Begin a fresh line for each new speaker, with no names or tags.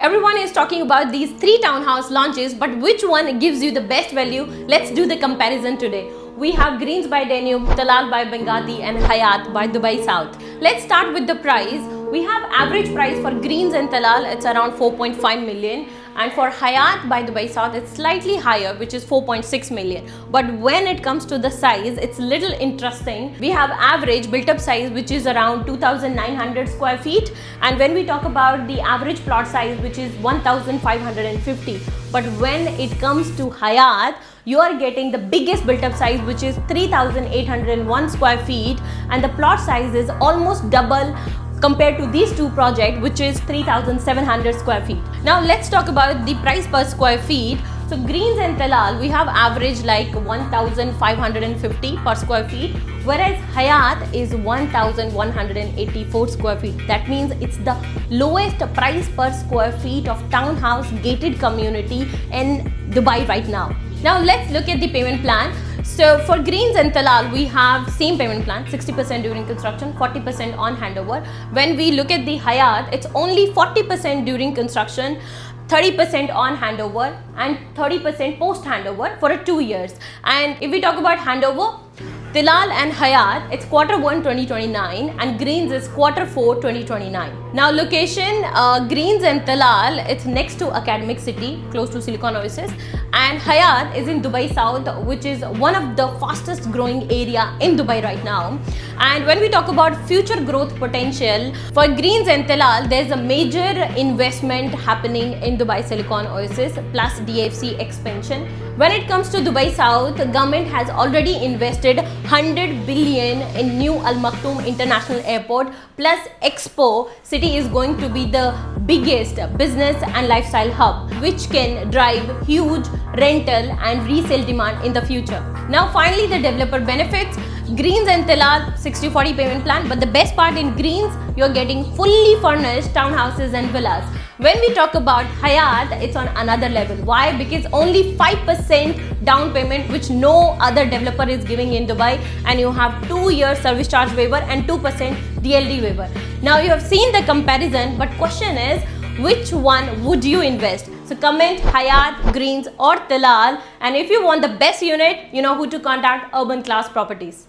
Everyone is talking about these three townhouse launches, but which one gives you the best value? Let's do the comparison today. We have Greens by Danube, Talal by Bengati and Hayat by Dubai South. Let's start with the price. We have average price for Greens and Talal, it's around 4.5 million, and for Hayat by Dubai South it's slightly higher, which is 4.6 million. But when it comes to the size, it's little interesting. We have average built up size which is around 2,900 square feet, and when we talk about the average plot size which is 1,550. But when it comes to Hayat, you are getting the biggest built up size which is 3,801 square feet, and the plot size is almost double compared to these two projects, which is 3,700 square feet. Now let's talk about the price per square feet. So Greens and Talal, we have average like 1,550 per square feet, whereas Hayat is 1,184 square feet. That means it's the lowest price per square feet of townhouse gated community in Dubai right now. Now let's look at the payment plan. So for Greens and Talal, we have same payment plan, 60% during construction, 40% on handover. When we look at the Hayat, it's only 40% during construction, 30% on handover and 30% post handover for 2 years. And if we talk about handover, Talal and Hayat, it's Q1 2029 and Greens is Q4 2029. Now location, Greens and Talal, it's next to Academic City, close to Silicon Oasis, and Hayat is in Dubai South, which is one of the fastest growing area in Dubai right now. And when we talk about future growth potential, for Greens and Talal, there's a major investment happening in Dubai Silicon Oasis plus DFC expansion. When it comes to Dubai South, the government has already invested 100 billion in new Al Maktoum International Airport plus Expo City is going to be the biggest business and lifestyle hub, which can drive huge rental and resale demand in the future. Now finally, the developer benefits. Greens and Talal 60-40 payment plan, but the best part in Greens, you're getting fully furnished townhouses and villas. When we talk about Hayat, it's on another level. Why? Because only 5% down payment, which no other developer is giving in Dubai, and you have 2-year service charge waiver and 2% DLD waiver. Now you have seen the comparison, but question is, which one would you invest? So comment Hayat, Greens or Talal, and if you want the best unit, you know who to contact. Urban Class Properties.